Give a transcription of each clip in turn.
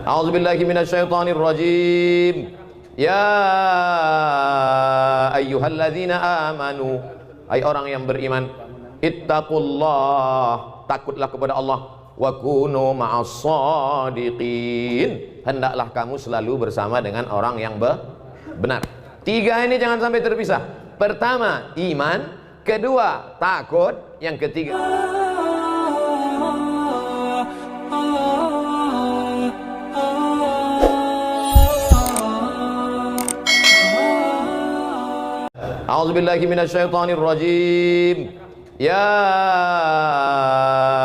A'udzubillahi minasyaitonirrajim. Ya ayyuhalladzina amanu, hai orang yang beriman, ittaqullah, takutlah kepada Allah, wa kunu ma'as shadiqin, hendaklah kamu selalu bersama dengan orang yang benar. Tiga ini jangan sampai terpisah. Pertama iman, kedua takut, yang ketiga A'udzubillahi minasyaitonirrajim. Ya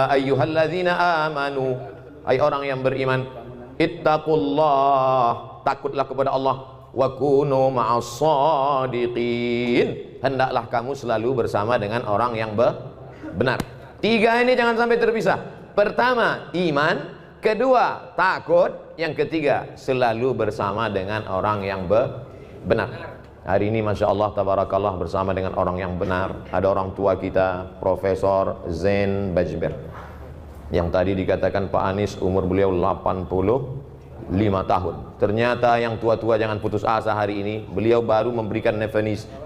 ayyuhalladzina amanu, hai orang yang beriman, ittaqullah, takutlah kepada Allah, wa kunu ma'as shadiqin, hendaklah kamu selalu bersama dengan orang yang benar. Tiga ini jangan sampai terpisah. Pertama iman, kedua takut, yang ketiga selalu bersama dengan orang yang benar. Hari ini Masya Allah tabarakallah bersama dengan orang yang benar. Ada orang tua kita, Profesor Zain Bajber, yang tadi dikatakan Pak Anies umur beliau 85 tahun. Ternyata yang tua-tua jangan putus asa. Hari ini beliau baru memberikan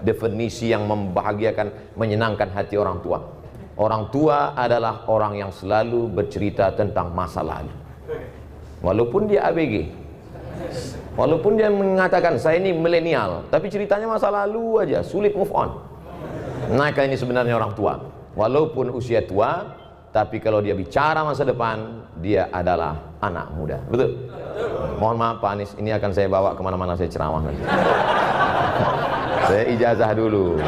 definisi yang membahagiakan, menyenangkan hati orang tua. Orang tua adalah orang yang selalu bercerita tentang masa lalu, walaupun dia ABG, walaupun dia mengatakan saya ini milenial, tapi ceritanya masa lalu aja, sulit move on. Maka ini sebenarnya orang tua, walaupun usia tua, tapi kalau dia bicara masa depan, dia adalah anak muda. Betul? Mohon maaf Pak Anies, ini akan saya bawa kemana-mana saya ceramah nanti. Saya ijazah dulu.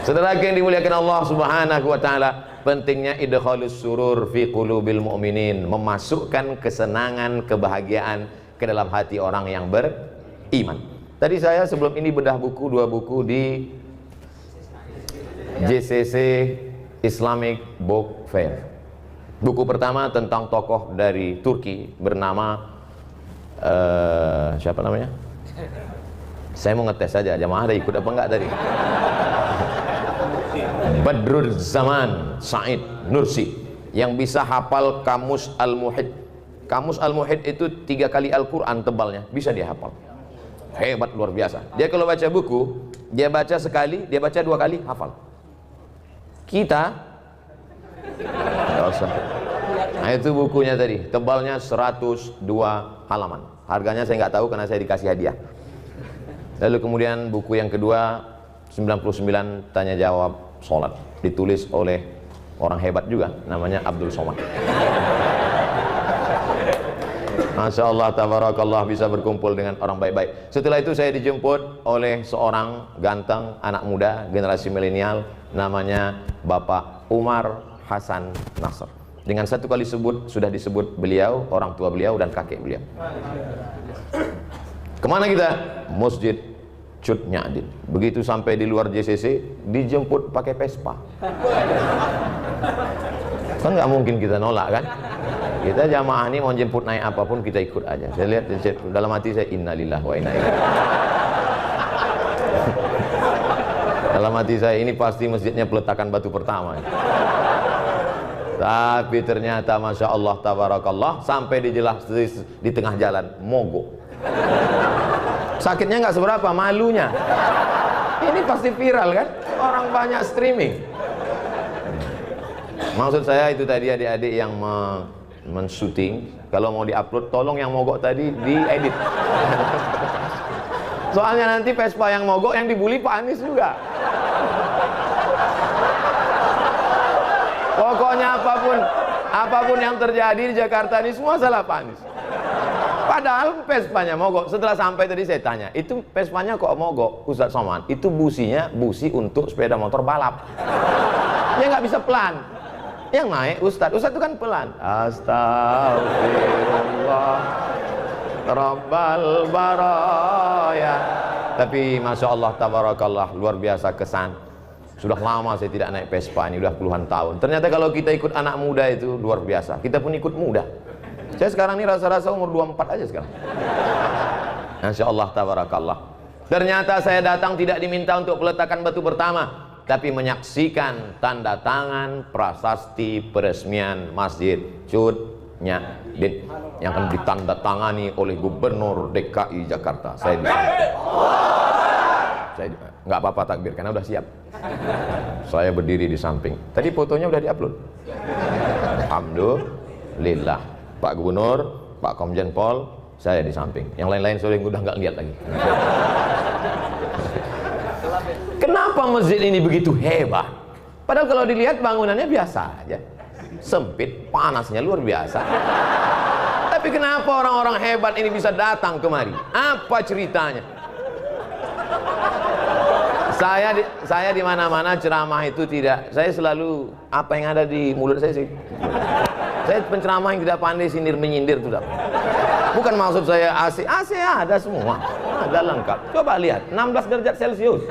Saudara yang dimuliakan Allah Subhanahu wa taala, pentingnya idkhalus surur fi qulubil mu'minin, memasukkan kesenangan, kebahagiaan ke dalam hati orang yang beriman. Tadi saya sebelum ini bedah buku, dua buku di JCC Islamic Book Fair. Buku pertama tentang tokoh dari Turki bernama siapa namanya? Saya mau ngetes saja, jamaah ada ikut apa enggak tadi? Badrul Zaman Said Nursi, yang bisa hafal Kamus Al-Muhit. Kamus Al-Muhit itu 3 kali Al-Quran tebalnya, bisa dia hafal. Hebat, luar biasa. Dia kalau baca buku, dia baca sekali, dia baca 2 kali, hafal. Kita nah itu bukunya tadi, tebalnya 102 halaman. Harganya saya nggak tahu karena saya dikasih hadiah. Lalu kemudian buku yang kedua 99 tanya jawab sholat, ditulis oleh orang hebat juga, namanya Abdul Somad. Masya Allah tabarakallah, bisa berkumpul dengan orang baik-baik. Setelah itu saya dijemput oleh seorang ganteng anak muda generasi milenial, namanya Bapak Umar Hasan Nasr. Dengan satu kali sebut sudah disebut beliau, orang tua beliau dan kakek beliau. Kemana kita? Masjid Cut Nyadin. Begitu sampai di luar JCC, dijemput pakai Vespa. Kan nggak mungkin kita nolak kan? Kita jamaah ini mau jemput naik apapun kita ikut aja. Saya lihat dalam hati saya, innalillahi wa inna ilaihi. Dalam hati saya, ini pasti masjidnya peletakan batu pertama. Tapi ternyata Masya Allah tabarakallah, sampai di tengah jalan mogok. Sakitnya nggak seberapa, malunya. Ini pasti viral kan? Orang banyak streaming. Maksud saya itu tadi adik-adik yang men-shooting, kalau mau di-upload tolong yang mogok tadi diedit. Soalnya nanti Vespa yang mogok yang dibully Pak Anies juga. Pokoknya apapun yang terjadi di Jakarta ini semua salah Pak Anies. Padahal Vespanya mogok. Setelah sampai tadi saya tanya, itu Vespanya kok mogok Ustadz Somad? Itu busi untuk sepeda motor balap. Dia nggak bisa pelan. Yang naik Ustadz itu kan pelan. Astagfirullah Rabbal baraya. Tapi Masya Allah tabarakallah, luar biasa kesan. Sudah lama saya tidak naik Vespa, ini udah puluhan tahun. Ternyata kalau kita ikut anak muda itu luar biasa. Kita pun ikut muda. Saya sekarang ini rasa-rasa umur 24 aja sekarang. Masya Allah tabarakallah. Ternyata saya datang tidak diminta untuk peletakan batu pertama, tapi menyaksikan tanda tangan prasasti peresmian Masjid Cut Din yang akan ditandatangani oleh Gubernur DKI Jakarta. Saya nggak apa-apa takbir karena udah siap. Saya berdiri di samping. Tadi fotonya udah diupload. Alhamdulillah. Pak Gubernur, Pak Komjen Pol, saya di samping. Yang lain-lain sore udah nggak lihat lagi. Kenapa masjid ini begitu hebat? Padahal kalau dilihat bangunannya biasa aja. Sempit, panasnya luar biasa. Tapi kenapa orang-orang hebat ini bisa datang kemari? Apa ceritanya? Saya di mana-mana ceramah itu tidak. Saya selalu apa yang ada di mulut saya sih. Saya penceramah yang tidak pandai sindir menyindir itu. Bukan maksud saya AC ada semua, ada lengkap. Coba lihat 16 derajat Celcius.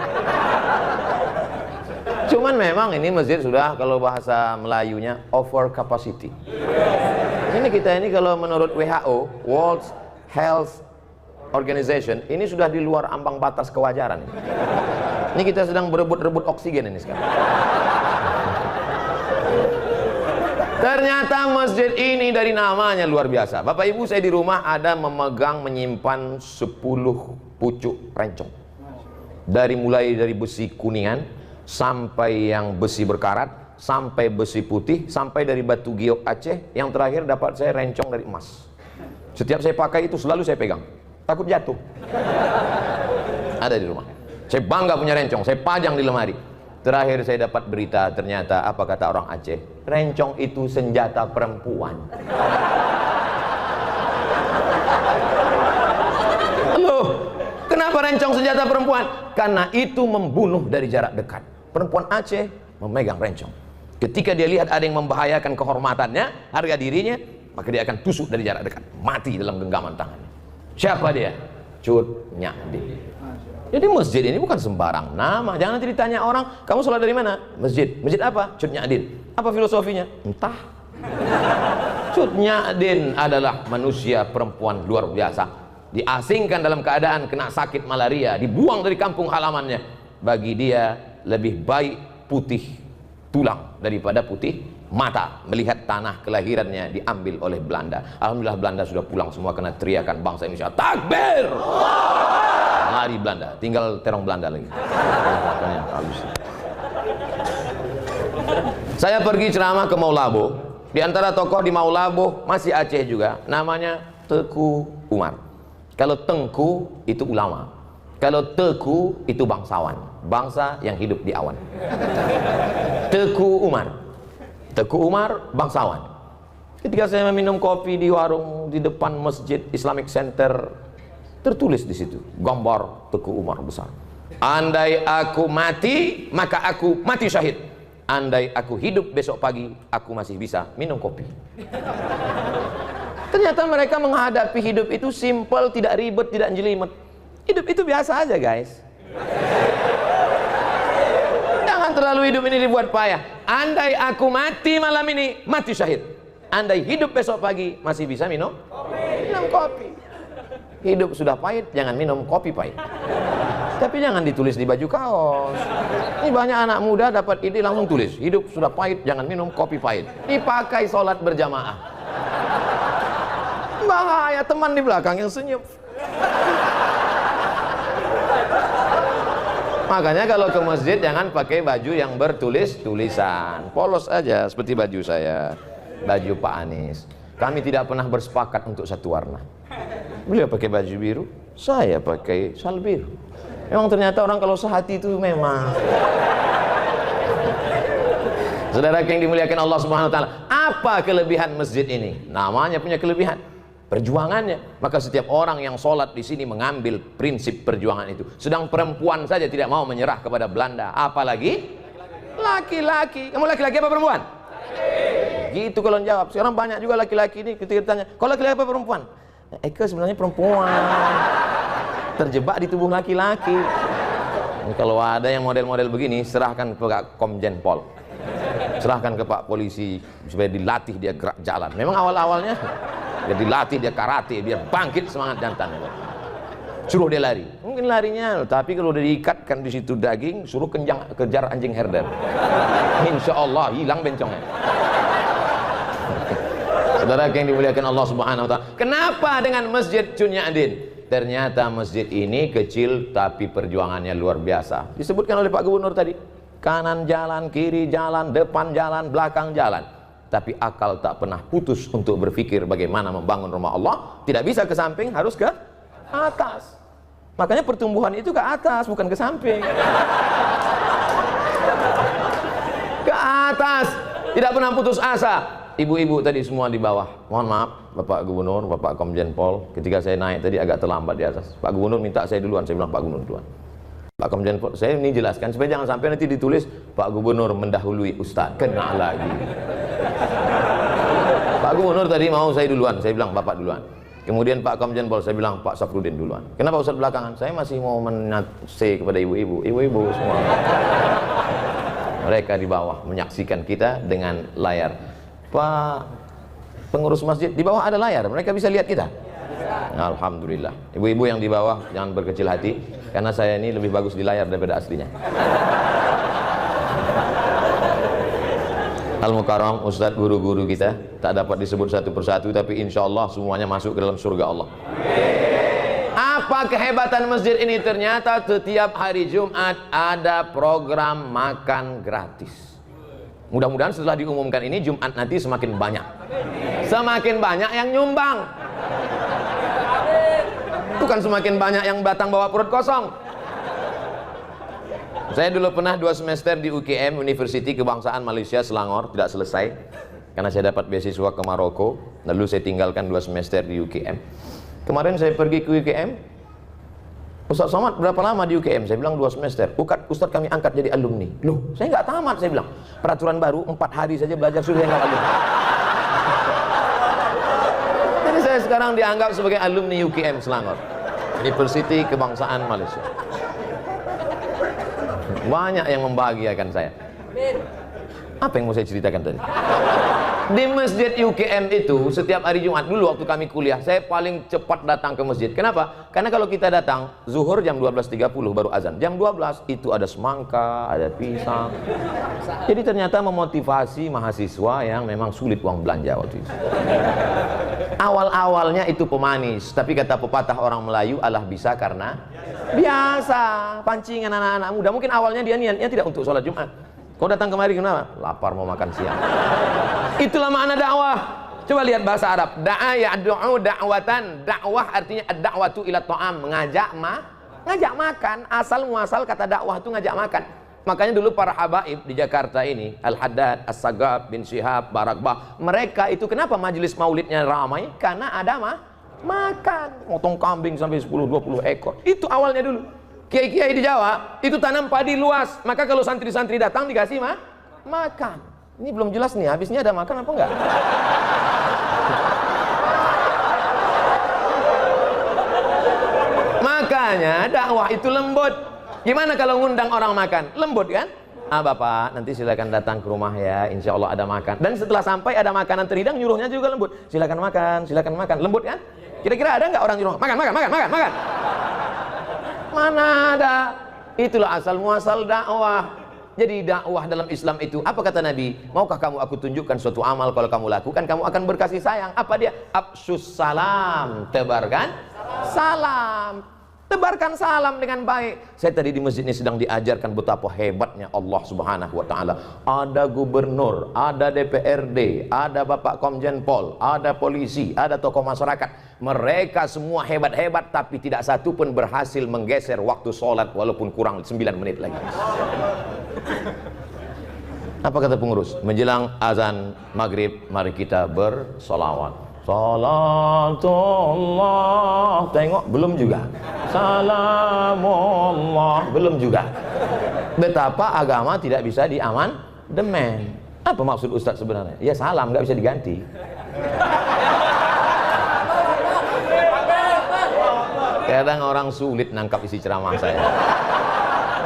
Cuman memang ini masjid sudah, kalau bahasa Melayunya, over capacity. Ini kita ini kalau menurut WHO, World Health Organization, ini sudah di luar ambang batas kewajaran. Ini kita sedang berebut-rebut oksigen ini sekarang. Ternyata masjid ini dari namanya luar biasa. Bapak Ibu, saya di rumah ada menyimpan 10 pucuk rencong. Mulai dari besi kuningan, sampai yang besi berkarat, sampai besi putih, sampai dari batu giok Aceh, yang terakhir dapat saya rencong dari emas. Setiap saya pakai itu selalu saya pegang, takut jatuh. Ada di rumah. Saya bangga punya rencong, saya pajang di lemari. Terakhir saya dapat berita, ternyata apa kata orang Aceh, rencong itu senjata perempuan. Loh, kenapa rencong senjata perempuan? Karena itu membunuh dari jarak dekat. Perempuan Aceh memegang rencong. Ketika dia lihat ada yang membahayakan kehormatannya, harga dirinya, maka dia akan tusuk dari jarak dekat, mati dalam genggaman tangannya. Siapa dia? Cut Nyadin. Jadi masjid ini bukan sembarang nama. Jangan nanti ditanya orang, kamu sholat dari mana? Masjid. Masjid apa? Cut Nyadin. Apa filosofinya? Entah. Cut Nyadin adalah manusia perempuan luar biasa. Diasingkan dalam keadaan kena sakit malaria, dibuang dari kampung halamannya. Bagi dia lebih baik putih tulang daripada putih mata melihat tanah kelahirannya diambil oleh Belanda. Alhamdulillah Belanda sudah pulang semua karena teriakan bangsa Indonesia, takbir! Lari Belanda, tinggal terong Belanda lagi. Saya pergi ceramah ke Maulabo. Di antara tokoh di Maulabo masih Aceh juga, namanya Teku Umar. Kalau Tengku itu ulama, kalau Teku itu bangsawan, bangsa yang hidup di awan. Teku Umar bangsawan. Ketika saya meminum kopi di warung di depan Masjid Islamic Center, tertulis di situ gambar Teku Umar besar. Andai aku mati, maka aku mati syahid. Andai aku hidup besok pagi, aku masih bisa minum kopi. Ternyata mereka menghadapi hidup itu simple, tidak ribet, tidak jelimet. Hidup itu biasa aja, guys. Jangan terlalu hidup ini dibuat payah. Andai aku mati malam ini, mati syahid. Andai hidup besok pagi, masih bisa minum kopi. Hidup sudah pahit, jangan minum kopi pahit. Tapi jangan ditulis di baju kaos. Ini banyak anak muda dapat ide langsung tulis, hidup sudah pahit, jangan minum kopi pahit. Dipakai sholat berjamaah. Bahaya, teman di belakang yang senyum. Makanya kalau ke masjid jangan pakai baju yang bertulis tulisan, polos aja seperti baju saya, baju Pak Anies. Kami tidak pernah bersepakat untuk satu warna. Beliau pakai baju biru, saya pakai sal biru. Memang ternyata orang kalau sehati itu memang. Saudara yang dimuliakan Allah Subhanahu wa taala, apa kelebihan masjid ini? Namanya punya kelebihan, perjuangannya. Maka setiap orang yang sholat di sini mengambil prinsip perjuangan itu. Sedang perempuan saja tidak mau menyerah kepada Belanda, apalagi laki-laki. Kamu laki-laki apa perempuan? Gitu kalau jawab. Sekarang banyak juga laki-laki ini ketika ditanya, kalau laki-laki apa perempuan? Eka sebenarnya perempuan, terjebak di tubuh laki-laki. Kalau ada yang model-model begini, serahkan ke Pak Komjen Pol, serahkan ke Pak Polisi supaya dilatih dia gerak jalan. Memang awal-awalnya dia dilatih, dia karate biar bangkit semangat jantan. Suruh dia lari, mungkin larinya, tapi kalau udah diikatkan di situ daging, suruh kejar anjing herder. Insya Allah hilang bencongnya. Saudara yang dimuliakan Allah Subhanahu wa taala. Kenapa dengan Masjid Chunya Adin? Ternyata masjid ini kecil tapi perjuangannya luar biasa. Disebutkan oleh Pak Gubernur tadi. Kanan jalan, kiri jalan, depan jalan, belakang jalan. Tapi akal tak pernah putus untuk berpikir bagaimana membangun rumah Allah. Tidak bisa ke samping, harus ke atas. Makanya pertumbuhan itu ke atas, bukan ke samping. Ke atas. Tidak pernah putus asa. Ibu-ibu tadi semua di bawah. Mohon maaf, Bapak Gubernur, Bapak Komjen Pol. Ketika saya naik tadi agak terlambat di atas. Pak Gubernur minta saya duluan. Saya bilang Pak Gubernur duluan. Pak Komjen Pol, saya ini jelaskan supaya jangan sampai nanti ditulis Pak Gubernur mendahului Ustadz. Kena lagi. Pak Gubernur tadi mau saya duluan. Saya bilang Bapak duluan. Kemudian Pak Komjen Pol, saya bilang Pak Safrudin duluan. Kenapa Ustadz belakangan? Saya masih mau menase kepada ibu-ibu. Ibu-ibu semua. Mereka di bawah menyaksikan kita dengan layar. Pak pengurus masjid, di bawah ada layar, mereka bisa lihat kita. Alhamdulillah. Ibu-ibu yang di bawah jangan berkecil hati, karena saya ini lebih bagus di layar daripada aslinya. Al-Mukarram, Ustadz, guru-guru kita tak dapat disebut satu persatu, tapi insya Allah semuanya masuk ke dalam surga Allah. Apa kehebatan masjid ini? Ternyata setiap hari Jumat ada program makan gratis. Mudah-mudahan setelah diumumkan ini Jumat nanti semakin banyak. Semakin banyak yang nyumbang. Bukan semakin banyak yang datang bawa perut kosong. Saya dulu pernah 2 semester di UKM, University Kebangsaan Malaysia Selangor, tidak selesai. Karena saya dapat beasiswa ke Maroko. Lalu saya tinggalkan 2 semester di UKM. Kemarin saya pergi ke UKM. Ustaz Somad berapa lama di UKM? Saya bilang 2 semester. Ustaz kami angkat jadi alumni. Loh, saya nggak tamat, saya bilang. Peraturan baru 4 hari saja belajar sudah yang alumni. Jadi saya sekarang dianggap sebagai alumni UKM Selangor, University Kebangsaan Malaysia. Banyak yang membahagiakan saya. Apa yang mau saya ceritakan tadi? Di masjid UKM itu setiap hari Jumat, dulu waktu kami kuliah, saya paling cepat datang ke masjid. Kenapa? Karena kalau kita datang zuhur jam 12.30 baru azan. Jam 12 itu ada semangka, ada pisang. Jadi ternyata memotivasi mahasiswa yang memang sulit uang belanja waktu itu. Awal-awalnya itu pemanis, tapi kata pepatah orang Melayu, Allah bisa karena biasa. Pancingan anak-anak muda. Mungkin awalnya dia niatnya tidak untuk sholat Jumat. Kau datang kemari kenapa? Lapar mau makan siang. Itulah makna dakwah. Coba lihat bahasa Arab. Da'a ya'du'u da'watan. Dakwah artinya ad-da'watu ila ta'am, ngajak makan. Asal muasal kata dakwah itu ngajak makan. Makanya dulu para habaib di Jakarta ini, Al-Haddad, As-Sagab, bin Syihab, Barakbah, mereka itu kenapa majelis maulidnya ramai? Karena ada makan. Motong kambing sampai 10-20 ekor. Itu awalnya dulu. Kiai-kiai di Jawa itu tanam padi luas, maka kalau santri-santri datang dikasih makan. Ini belum jelas nih, habisnya ada makan apa enggak? Makanya dakwah itu lembut. Gimana kalau ngundang orang makan? Lembut kan? Bapak, nanti silakan datang ke rumah ya, insya Allah ada makan. Dan setelah sampai ada makanan terhidang, nyuruhnya juga lembut. Silakan makan. Lembut kan? Kira-kira ada nggak orang nyuruh makan? Mana ada? Itulah asal muasal dakwah. Jadi dakwah dalam Islam itu, apa kata Nabi? Maukah kamu aku tunjukkan suatu amal, kalau kamu lakukan kamu akan berkasih sayang. Apa dia? Afsyus salam, tebarkan salam. Tebarkan salam dengan baik. Saya tadi di masjid ini sedang diajarkan betapa hebatnya Allah Subhanahu wa taala. Ada gubernur, ada DPRD, ada Bapak Komjen Pol, ada polisi, ada tokoh masyarakat. Mereka semua hebat-hebat, tapi tidak satu pun berhasil menggeser waktu sholat walaupun kurang 9 menit lagi. Apa kata pengurus? Menjelang azan maghrib, mari kita bersolawat. Salatullah, tengok belum juga. Salamullah, belum juga. Betapa agama tidak bisa diamandemen. Apa maksud Ustadz sebenarnya? Ya salam, nggak bisa diganti. Kadang orang sulit nangkap isi ceramah saya.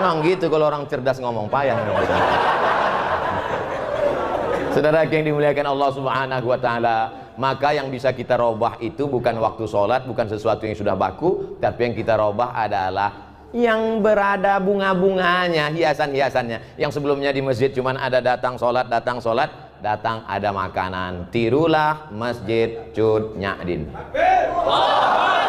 Memang gitu kalau orang cerdas ngomong, payah. Saudara yang dimuliakan Allah Subhanahu wa taala, maka yang bisa kita robah itu bukan waktu sholat, bukan sesuatu yang sudah baku, tapi yang kita robah adalah yang berada bunga-bunganya, hiasan-hiasannya. Yang sebelumnya di masjid cuman ada datang sholat, datang ada makanan. Tirulah Masjid Cut Nyak Din.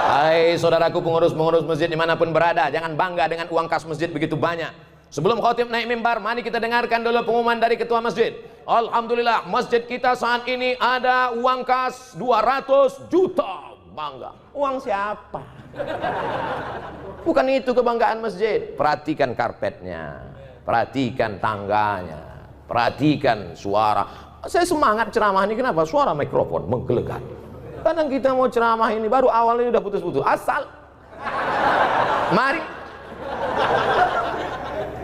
Hai saudaraku pengurus-pengurus masjid dimanapun berada, jangan bangga dengan uang kas masjid begitu banyak. Sebelum khatib naik mimbar, mari kita dengarkan dulu pengumuman dari ketua masjid. Alhamdulillah, masjid kita saat ini ada uang kas 200 juta. Bangga. Uang siapa? Bukan itu kebanggaan masjid. Perhatikan karpetnya, perhatikan tangganya, perhatikan suara. Saya semangat ceramah ini, kenapa? Suara mikrofon menggelegar. Kadang kita mau ceramah ini baru awalnya udah putus-putus. Asal mari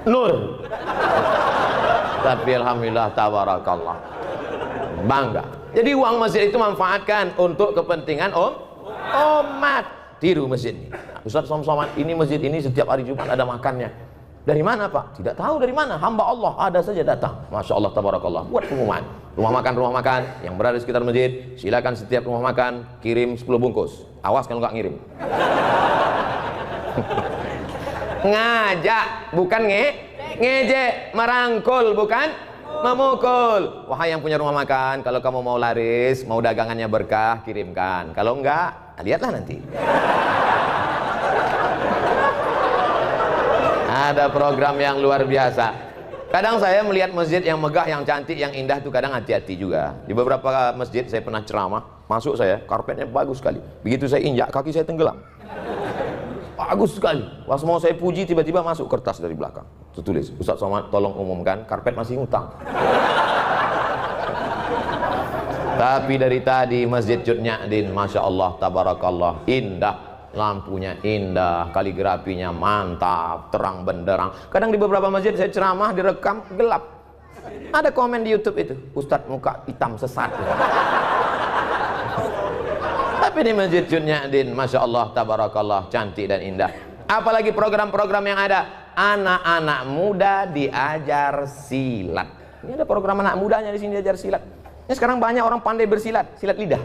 nur. Tapi alhamdulillah tabarakallah, bangga. Jadi uang masjid itu manfaatkan untuk kepentingan umat. Tiru masjid ini. Ustaz Somad, ini masjid ini setiap hari Jumat ada makannya. Dari mana Pak? Tidak tahu dari mana. Hamba Allah ada saja datang. Masya Allah tabarakallah. Buat pengumuman. Rumah makan yang berada di sekitar masjid, silakan setiap rumah makan kirim 10 bungkus. Awas kalau nggak ngirim. Ngajak bukan ngejek, merangkul bukan memukul. Wahai yang punya rumah makan, kalau kamu mau laris, mau dagangannya berkah, kirimkan. Kalau enggak, lihatlah nanti. Ada program yang luar biasa. Kadang saya melihat masjid yang megah, yang cantik, yang indah itu kadang hati-hati juga. Di beberapa masjid saya pernah ceramah, masuk saya, karpetnya bagus sekali. Begitu saya injak, kaki saya tenggelam. Bagus sekali. Pas mau saya puji, tiba-tiba masuk kertas dari belakang. Tertulis, Ustaz Somad tolong umumkan, karpet masih ngutang. Tapi dari tadi Masjid Cut Nyak Din, Masya Allah, tabarakallah, indah. Lampunya indah, kaligrafinya mantap, terang benderang. Kadang di beberapa masjid saya ceramah direkam gelap. Ada komen di YouTube itu, Ustadz muka hitam sesat. Tapi di Masjid Cut Nyak Din, Masya Allah, tabarakallah, cantik dan indah. Apalagi program-program yang ada, anak-anak muda diajar silat. Ini ada program anak mudanya di sini diajar silat. Ini sekarang banyak orang pandai bersilat, silat lidah.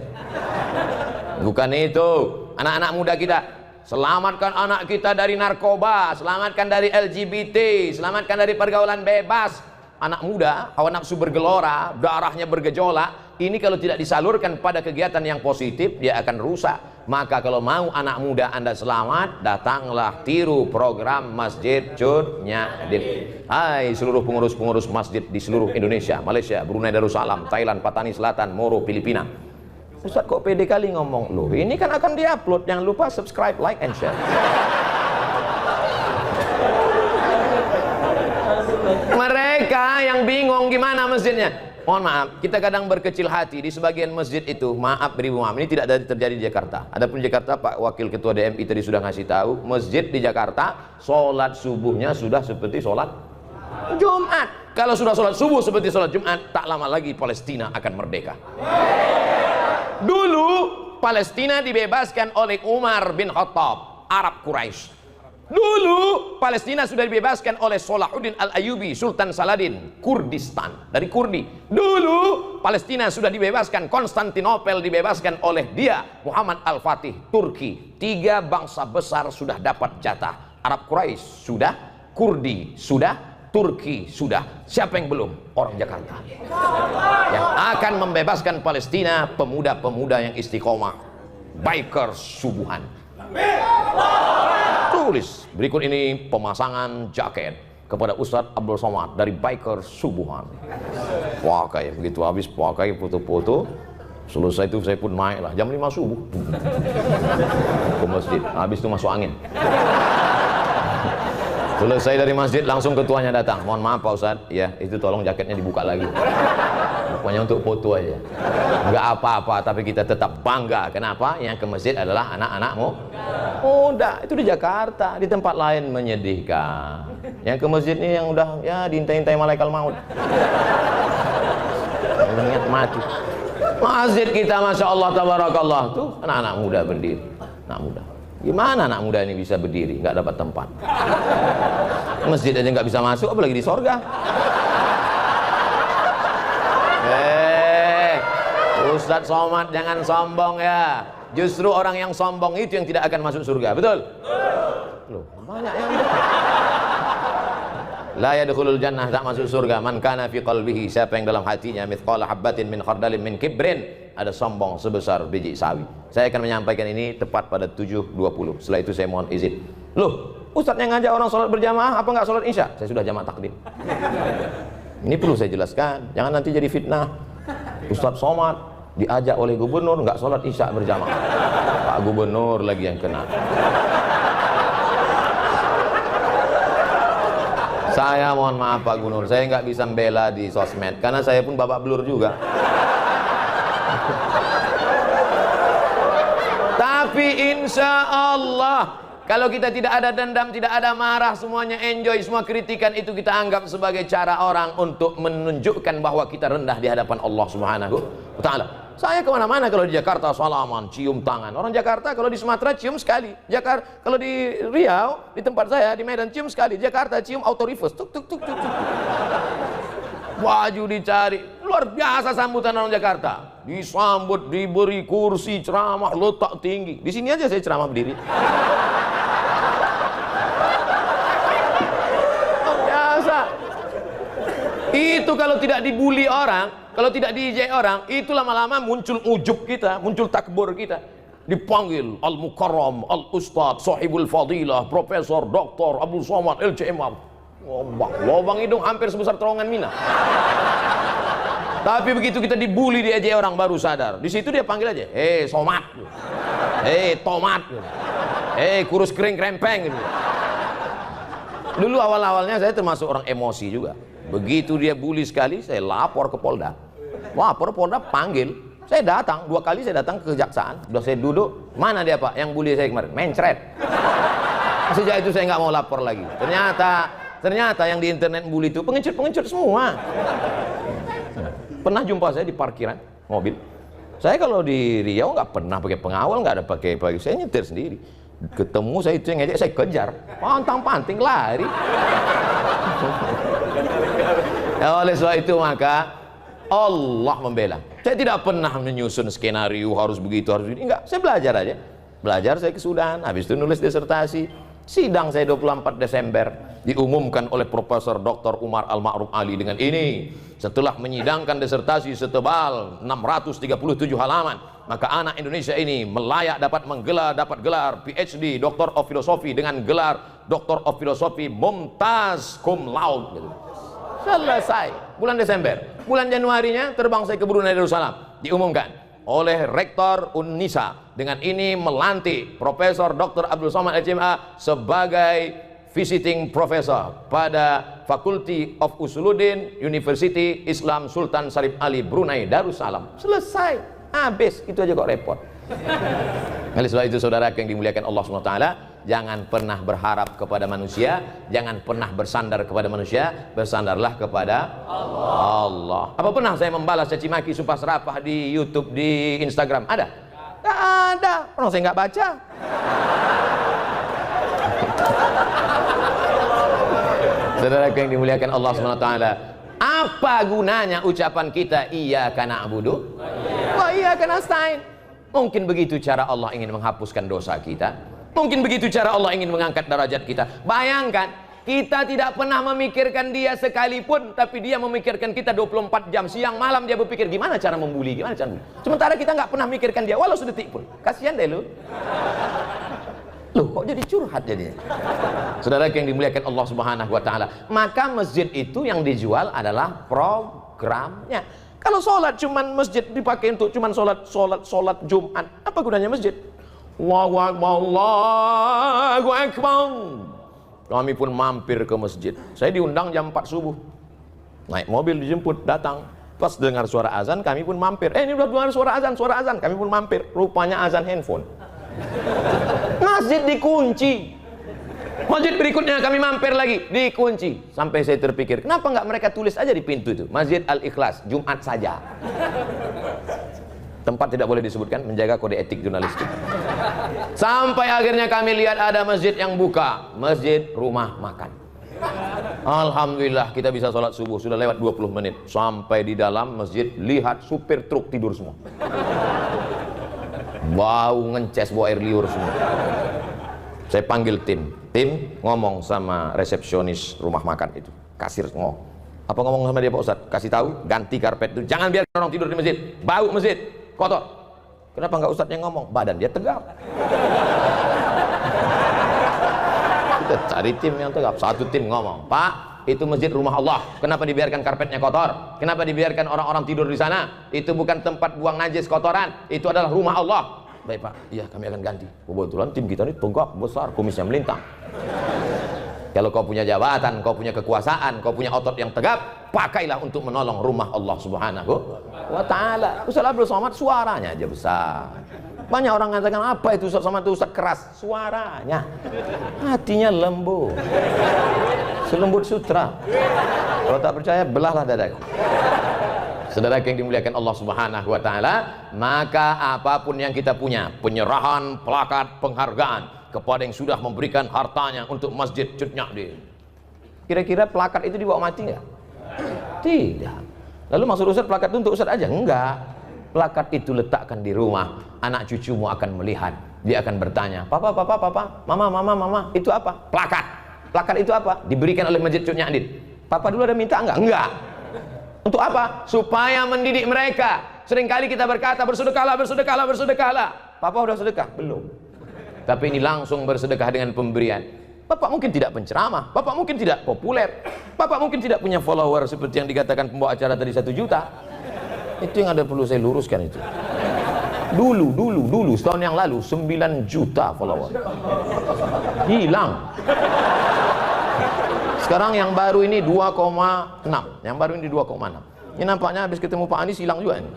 Bukan itu, anak-anak muda kita, selamatkan anak kita dari narkoba, selamatkan dari LGBT, selamatkan dari pergaulan bebas. Anak muda, hawa nafsu bergelora, darahnya bergejolak. Ini kalau tidak disalurkan pada kegiatan yang positif, dia akan rusak. Maka kalau mau anak muda Anda selamat, datanglah tiru program Masjid Cut Nyak Din. Hai seluruh pengurus-pengurus masjid di seluruh Indonesia, Malaysia, Brunei Darussalam, Thailand, Patani Selatan, Moro, Filipina. Ustaz kok pede kali ngomong? Loh, ini kan akan diupload. Jangan lupa subscribe, like, and share. Mereka yang bingung gimana masjidnya. Mohon maaf, kita kadang berkecil hati di sebagian masjid itu. Maaf, beribu maaf. Ini tidak terjadi di Jakarta. Adapun di Jakarta, Pak Wakil Ketua DMI tadi sudah ngasih tahu, masjid di Jakarta, sholat subuhnya sudah seperti sholat Jumat. Kalau sudah sholat subuh seperti sholat Jumat, tak lama lagi Palestina akan merdeka. Dulu Palestina dibebaskan oleh Umar bin Khattab, Arab Quraisy. Dulu Palestina sudah dibebaskan oleh Salahuddin Al-Ayyubi, Sultan Saladin, Kurdistan, dari Kurdi. Dulu Palestina sudah dibebaskan, Konstantinopel dibebaskan oleh dia, Muhammad Al-Fatih, Turki. 3 bangsa besar sudah dapat jatah. Arab Quraisy sudah, Kurdi sudah, Turki sudah. Siapa yang belum? Orang Jakarta yang akan membebaskan Palestina, pemuda-pemuda yang istiqomah, bikers subuhan. Tulis berikut ini pemasangan jaket kepada Ustadz Abdul Somad dari bikers subuhan. Pakai begitu habis pakai foto-foto, selesai itu saya pun naik lah jam 5 subuh ke masjid. Habis itu masuk angin. Selesai dari masjid langsung ketuanya datang. Mohon maaf Pak Ustadz, ya itu tolong jaketnya dibuka lagi. Pokoknya untuk foto aja. Enggak apa-apa, tapi kita tetap bangga. Kenapa? Yang ke masjid adalah anak-anakmu muda. Itu di Jakarta, di tempat lain menyedihkan. Yang ke masjid ini yang udah ya diintai-intai malaikat maut. Ingat mati. Masjid kita Masya Allah tabarakallah tuh anak-anak muda berdiri. Anak muda. Gimana anak muda ini bisa berdiri, nggak dapat tempat? Masjid aja nggak bisa masuk, apalagi di sorga. Ustadz Somad jangan sombong ya. Justru orang yang sombong itu yang tidak akan masuk surga, betul? Loh, banyak yang La yadkhulul jannah, tak masuk surga. Man kana fi qalbihi, siapa yang dalam hatinya mithqala habbatin min khardalin min kibrin, ada sombong sebesar biji sawi. Saya akan menyampaikan ini tepat pada 7.20. Setelah itu saya mohon izin. Loh, Ustadz yang ngajak orang sholat berjamaah, apa nggak sholat isya? Saya sudah jamak takdim. Ini perlu saya jelaskan, jangan nanti jadi fitnah. Ustadz Somad diajak oleh gubernur nggak sholat isya berjamaah. Pak Gubernur lagi yang kena. Saya mohon maaf Pak Gubernur, saya nggak bisa membela di sosmed karena saya pun babak belur juga. Tapi insya Allah kalau kita tidak ada dendam, tidak ada marah, semuanya enjoy, semua kritikan itu kita anggap sebagai cara orang untuk menunjukkan bahwa kita rendah di hadapan Allah Subhanahu wa Ta'ala. Saya kemana-mana, kalau di Jakarta salaman, cium tangan. Orang Jakarta kalau di Sumatera cium sekali. Jakarta kalau di Riau, di tempat saya di Medan cium sekali. Jakarta cium auto reverse, tuk tuk tuk tuk tuk. Baju dicari, luar biasa sambutan orang Jakarta. Disambut, diberi kursi ceramah, letak tinggi. Di sini aja saya ceramah berdiri. Biasa. Itu kalau tidak dibully orang, kalau tidak diijai orang, itu lama-lama muncul ujub kita, muncul takbur kita. Dipanggil Al-Mukarram, Al-Ustadz, Sahibul Fadilah, Profesor, Doktor, Abdul Somad, LCM. Lobang hidung hampir sebesar terowongan Mina. Tapi begitu kita dibully, diajai orang, baru sadar. Di situ dia panggil aja, Somad, Tomat, kurus kering krempeng. Dulu awal-awalnya saya termasuk orang emosi juga. Begitu dia bully sekali, saya lapor ke Polda. Lapor Polda panggil, saya datang 2 kali, saya datang ke kejaksaan. Udah saya duduk, mana dia Pak yang bully saya kemarin? Mencret. Sejak itu saya nggak mau lapor lagi. Ternyata yang di internet bully itu pengecut semua. Pernah jumpa saya di parkiran mobil. Saya kalau di Riau nggak pernah pakai pengawal, nggak ada pakai, saya nyetir sendiri. Ketemu saya itu yang ngejek, saya kejar, pantang-panting lari. Oleh sebab itu maka Allah membela. Saya tidak pernah menyusun skenario harus begitu, harus begini. Enggak, saya belajar aja. Belajar saya ke Sudan, habis itu nulis disertasi. Sidang saya 24 Desember diumumkan oleh Profesor Dr. Umar Al-Ma'ruf Ali dengan ini. Setelah menyidangkan disertasi setebal 637 halaman, maka anak Indonesia ini layak dapat gelar PhD, Doctor of Philosophy, dengan gelar Doctor of Philosophy Mumtaz Cum Laude. Selesai. Bulan Desember. Bulan Januarinya terbang saya ke Brunei Darussalam. Diumumkan oleh Rektor Unnisa dengan ini melantik Profesor Dr. Abdul Somad LCMA sebagai visiting professor pada Faculty of Usuluddin University Islam Sultan Syarif Ali Brunei Darussalam. Selesai, habis, itu aja kok repot. Oleh sebab itu saudara yang dimuliakan Allah SWT, jangan pernah berharap kepada manusia, jangan pernah bersandar kepada manusia, bersandarlah kepada Allah. Apa pernah saya membalas caci maki sumpah serapah di YouTube, di Instagram? Ada? Nggak ada, orang saya nggak baca. Saudara yang dimuliakan Allah SWT, apa gunanya ucapan kita iyyaka na'budu wa iyyaka nasta'in? Mungkin begitu cara Allah ingin menghapuskan dosa kita. Mungkin begitu cara Allah ingin mengangkat derajat kita. Bayangkan, kita tidak pernah memikirkan dia sekalipun, tapi dia memikirkan kita 24 jam. Siang malam dia berpikir gimana cara membuli, gimana cara membuli. Sementara kita nggak pernah mikirkan dia, walau sedetik pun. Kasihan deh lu. Loh, kok jadi curhat jadinya? Saudara yang dimuliakan Allah Subhanahu wa Ta'ala, maka masjid itu yang dijual adalah programnya. Kalau sholat cuman masjid dipakai untuk cuman sholat Jumat, apa gunanya masjid? Allahu Akbar, Allahu Akbar. Kami pun mampir ke masjid. Saya diundang jam 4 subuh. Naik mobil dijemput, datang. Pas dengar suara azan, kami pun mampir. Ini udah dengar suara azan, kami pun mampir. Rupanya azan handphone. Masjid dikunci. Masjid berikutnya kami mampir lagi, dikunci. Sampai saya terpikir, kenapa nggak mereka tulis aja di pintu itu, Masjid Al-Ikhlas, Jumat saja. Tempat tidak boleh disebutkan, menjaga kode etik jurnalistik. Sampai akhirnya kami lihat ada masjid yang buka, Masjid Rumah Makan. Alhamdulillah kita bisa sholat subuh, sudah lewat 20 menit. Sampai di dalam masjid, lihat supir truk tidur semua. Bau ngences, bau air liur semua. Saya panggil tim ngomong sama resepsionis rumah makan itu. kasir ngomong. Apa ngomong sama dia Pak Ustadz? Kasih tahu, ganti karpet itu. Jangan biarkan orang tidur di masjid. Bau masjid, kotor. Kenapa nggak Ustadz yang ngomong? Badan dia tegap. Kita cari tim yang tegap. Satu tim ngomong, Pak, itu masjid rumah Allah. Kenapa dibiarkan karpetnya kotor? Kenapa dibiarkan orang-orang tidur di sana? Itu bukan tempat buang najis kotoran. Itu adalah rumah Allah. Baik Pak, iya kami akan ganti. Kebetulan tim kita ini tegap, besar, kumisnya melintang. Kalau kau punya jabatan, kau punya kekuasaan, kau punya otot yang tegap, pakailah untuk menolong rumah Allah Subhanahu wa Ta'ala. Ustaz Abdul Somad suaranya aja besar. Banyak orang mengatakan, apa itu Ustaz Somad itu Ustaz keras? Suaranya. Hatinya lembut. Selembut sutra. Kalau tak percaya, belahlah dadaku. Saudara yang dimuliakan Allah Subhanahu wa Ta'ala, maka apapun yang kita punya, penyerahan plakat penghargaan kepada yang sudah memberikan hartanya untuk Masjid Cut Nyak. Kira-kira plakat itu dibawa mati nggak? Tidak. Lalu maksud Ustaz plakat itu untuk Ustaz aja? Enggak. Plakat itu letakkan di rumah, anak cucumu akan melihat, dia akan bertanya, papa, mama, itu apa? Plakat. Plakat itu apa? Diberikan oleh Masjid Cut Nyak. Papa dulu ada minta enggak? Enggak. Untuk apa? Supaya mendidik mereka. Seringkali kita berkata bersedekahlah. Papa udah sedekah? Belum. Tapi ini langsung bersedekah dengan pemberian. Bapak mungkin tidak penceramah, Bapak mungkin tidak populer, Bapak mungkin tidak punya follower seperti yang dikatakan pembawa acara tadi 1 juta. Itu yang ada perlu saya luruskan itu. Dulu setahun yang lalu 9 juta follower. Hilang. Sekarang yang baru ini 2,6. Yang baru ini 2,6. Ini nampaknya habis ketemu Pak Anies hilang juga ini.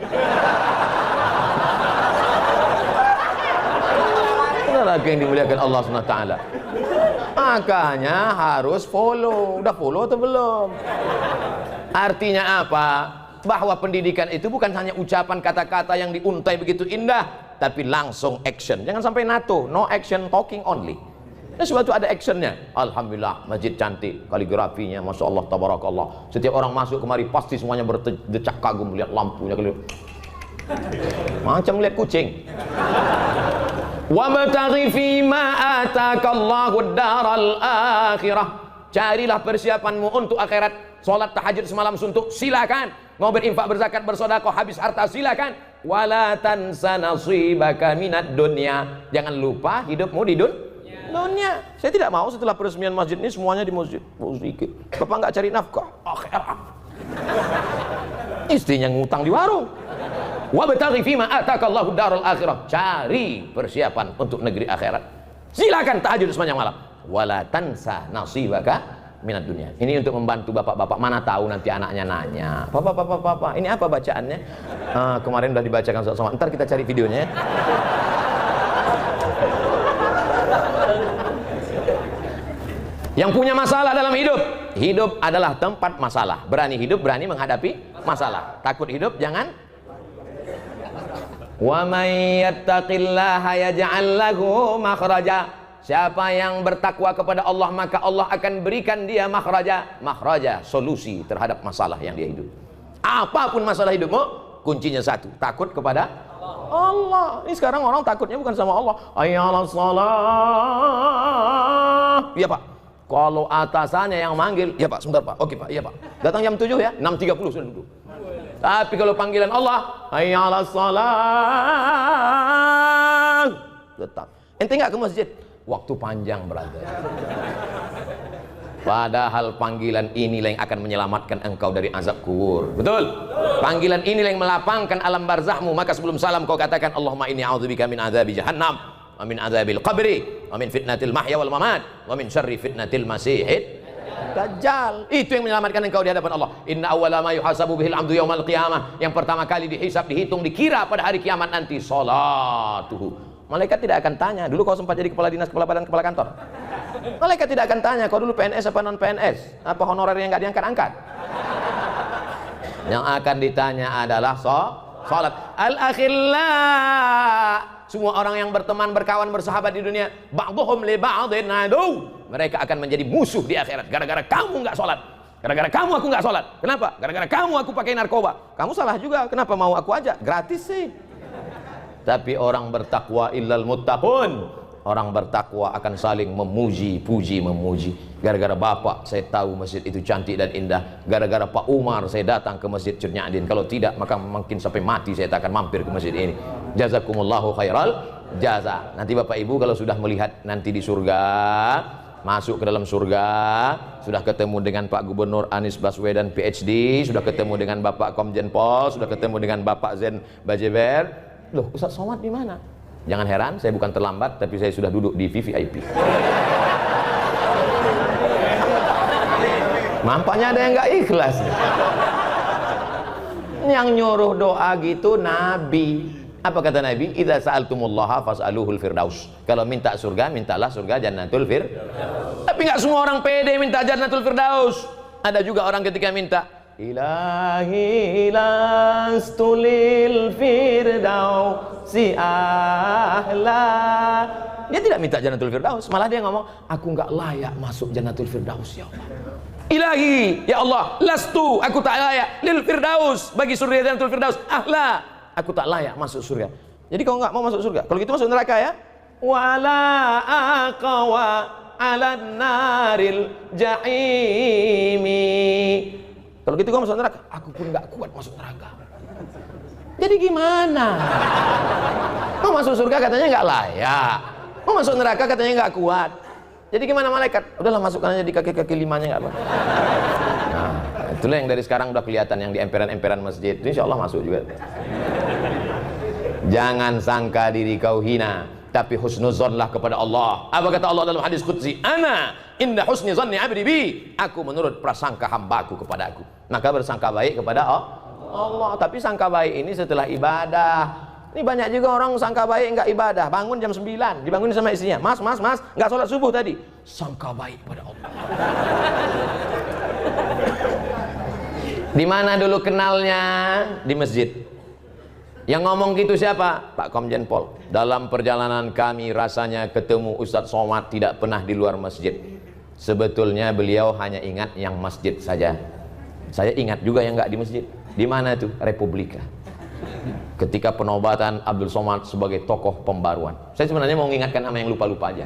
Lagi yang dimuliakan Allah SWT. Makanya harus follow. Udah follow atau belum? Artinya apa? Bahwa pendidikan itu bukan hanya ucapan kata-kata yang diuntai begitu indah, tapi langsung action. Jangan sampai NATO, no action, talking only. Nah, sebab itu ada actionnya. Alhamdulillah, masjid cantik, kaligrafinya, masya Allah, tabarakallah. Setiap orang masuk kemari pasti semuanya berdecak kagum melihat lampunya, macam melihat kucing. Wabtaghi fima atakallahu daral akhirah. Carilah persiapanmu untuk akhirat. Salat tahajud semalam suntuk, silakan. Mau berinfak, berzakat, bersedekah, habis harta, silakan. Wala tansa nasibaka minad dunya. Jangan lupa hidupmu di dunia. Saya tidak mau setelah peresmian masjid ini semuanya di masjid. Bapak nggak cari nafkah akhirat. Istrinya ngutang di warung. Wabtaghi fima atakallahu darul akhirah. Cari persiapan untuk negeri akhirat. Silakan tahajud sepanjang malam. Wala tansa nasibaka minad dunya. Ini untuk membantu bapak-bapak. Mana tahu nanti anaknya nanya, Papa, ini apa bacaannya? Kemarin udah dibacakan sama. Ntar kita cari videonya ya. Yang punya masalah dalam hidup, hidup adalah tempat masalah. Berani hidup, berani menghadapi masalah. Takut hidup, jangan. Wa may yattaqillaha yaj'al lahu makhraja. Siapa yang bertakwa kepada Allah, maka Allah akan berikan dia makhraja, solusi terhadap masalah yang dia hidup. Apapun masalah hidupmu, kuncinya satu, takut kepada Allah. Ini sekarang orang takutnya bukan sama Allah. Ayyalas salah. Iya Pak. Kalau atasannya yang manggil, ya Pak, sebentar Pak. Oke Pak, iya Pak. Datang jam 7 ya, 6.30 sudah duduk. Tapi kalau panggilan Allah, hayyalas salah, tetap. Ente nggak ke masjid? Waktu panjang brother. Padahal panggilan inilah yang akan menyelamatkan engkau dari azab kubur. Betul? Panggilan inilah yang melapangkan alam barzahmu. Maka sebelum salam kau katakan, Allahumma inni a'udzubika min azabi jahannam, wa min azabil qabri, wa min fitnatil mahya wal mamat, wa min syarri fitnatil masihid Dajjal. Itu yang menyelamatkan engkau di hadapan Allah. Inna awwala ma yuhasabu bihil 'abdu yaumal qiyamah. Yang pertama kali dihisab, dihitung, dikira pada hari kiamat nanti salatuhu. Malaikat tidak akan tanya, dulu kau sempat jadi kepala dinas, kepala badan, kepala kantor. Malaikat tidak akan tanya, kau dulu PNS apa non PNS, apa honorer yang nggak diangkat-angkat. Yang akan ditanya adalah salat. Al-akhillah. Semua orang yang berteman, berkawan, bersahabat di dunia, ba'dhum li ba'dhin adu. Mereka akan menjadi musuh di akhirat. Gara-gara kamu nggak sholat, gara-gara kamu aku nggak sholat. Kenapa? Gara-gara kamu aku pakai narkoba. Kamu salah juga. Kenapa mau aku aja? Gratis sih. Tapi orang bertakwa illal muttaqun. orang bertakwa akan saling memuji, puji, memuji. Gara-gara bapak saya tahu masjid itu cantik dan indah. Gara-gara Pak Umar saya datang ke masjid Cut Nyak Din. Kalau tidak maka mungkin sampai mati saya tak akan mampir ke masjid ini. Jazakumullahu khairal jaza. Nanti bapak ibu kalau sudah melihat nanti di surga, masuk ke dalam surga, sudah ketemu dengan Pak Gubernur Anies Baswedan PhD, sudah ketemu dengan Bapak Komjen Pol, sudah ketemu dengan Bapak Zen Bajeber. Loh, Ustaz Somad di mana? Jangan heran, saya bukan terlambat, tapi saya sudah duduk di VVIP. Nampaknya ada yang nggak ikhlas. Yang nyuruh doa gitu Nabi. Apa kata Nabi? Idza sa'altumullaha fas'aluhul firdaus. Kalau minta surga, mintalah surga Jannatul Firdaus. Tapi nggak semua orang pede minta Jannatul Firdaus. Ada juga orang ketika minta Ilahi lastulil firdausi ahla. Dia tidak minta Jannatul Firdaus, malah dia ngomong, aku nggak layak masuk Jannatul Firdaus ya Allah. Ilahi, ya Allah, lastu, aku tak layak lil firdaus, bagi surga Jannatul Firdaus ahla, aku tak layak masuk surga. Jadi kau nggak mau masuk surga, kalau gitu masuk neraka ya. Wala aqwa ala naril jahimi. Kalau gitu kau masuk neraka, aku pun nggak kuat masuk neraka. Jadi gimana? Mau masuk surga katanya nggak layak, mau masuk neraka katanya nggak kuat. Jadi gimana malaikat? Udahlah masukkan aja di kaki-kaki limanya nggak apa. Nah, itulah yang dari sekarang udah kelihatan yang di emperan-emperan masjid. Insya Allah masuk juga. Jangan sangka diri kau hina, tapi husnuzonlah kepada Allah. Apa kata Allah dalam hadis qudsi? Ana inda husni zanni abdi bi. Aku menurut prasangka hambaku kepada aku. Maka bersangka baik kepada Allah. Tapi sangka baik ini setelah ibadah. Ini banyak juga orang sangka baik enggak ibadah. Bangun jam 9, dibangunin sama istrinya. Mas, enggak sholat subuh tadi. Sangka baik pada Allah. Di mana dulu kenalnya? Di masjid. Yang ngomong gitu siapa? Pak Komjen Pol. Dalam perjalanan kami rasanya ketemu Ustadz Somad tidak pernah di luar masjid. Sebetulnya beliau hanya ingat yang masjid saja. Saya ingat juga yang enggak di masjid. Di mana itu? Republika. Ketika penobatan Abdul Somad sebagai tokoh pembaruan. Saya sebenarnya mau mengingatkan sama yang lupa-lupa aja.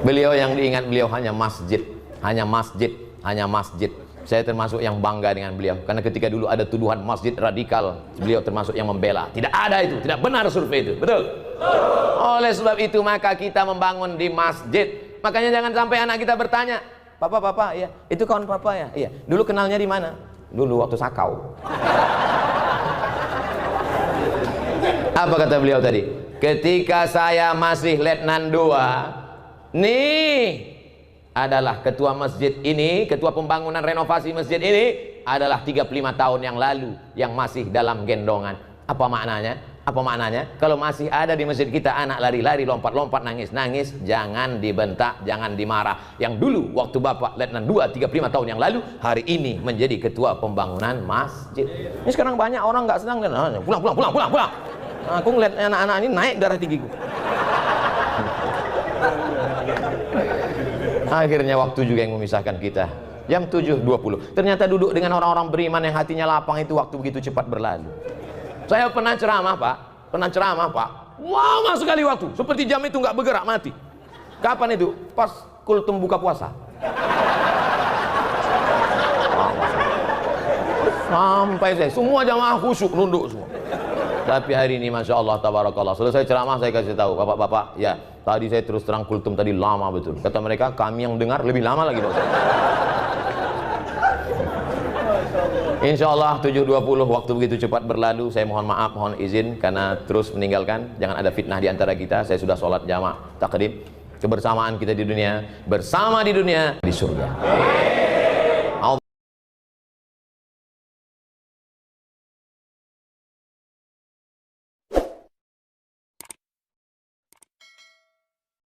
Beliau yang diingat beliau hanya masjid, hanya masjid, hanya masjid. Saya termasuk yang bangga dengan beliau karena ketika dulu ada tuduhan masjid radikal, beliau termasuk yang membela. Tidak ada itu, tidak benar survei itu. Betul? Oleh sebab itu maka kita membangun di masjid. Makanya jangan sampai anak kita bertanya, Papa, ya, itu kawan papa ya? Iya. Dulu kenalnya di mana? Dulu waktu sakau. Apa kata beliau tadi? Ketika saya masih Letnan 2, nih adalah ketua masjid ini, ketua pembangunan renovasi masjid ini adalah 35 tahun yang lalu yang masih dalam gendongan. Apa maknanya? Apa maknanya? Kalau masih ada di masjid kita anak lari-lari, lompat-lompat, nangis-nangis, jangan dibentak, jangan dimarah. Yang dulu waktu Bapak Letnan 2 35 tahun yang lalu, hari ini menjadi ketua pembangunan masjid. Ini sekarang banyak orang nggak senang dan pulang. Nah, aku ngeliat anak-anak ini naik darah tinggiku. Akhirnya waktu juga yang memisahkan kita. Jam 7.20. Ternyata duduk dengan orang-orang beriman yang hatinya lapang itu waktu begitu cepat berlalu. Saya pernah ceramah Pak, lama sekali waktu, seperti jam itu nggak bergerak, mati. Kapan itu? Pas kultum buka puasa. Sampai saya, semua jamaah khusyuk, nunduk semua. Tapi hari ini Masya Allah, tabarakallah, selesai ceramah saya kasih tahu, Bapak-bapak, ya, tadi saya terus terang kultum tadi lama betul. Kata mereka, kami yang dengar lebih lama lagi Pak. Insya Allah 7.20 waktu begitu cepat berlalu. Saya mohon maaf, mohon izin karena terus meninggalkan. Jangan ada fitnah di antara kita. Saya sudah sholat jamaah takdim. Kebersamaan kita di dunia, bersama di dunia, di surga.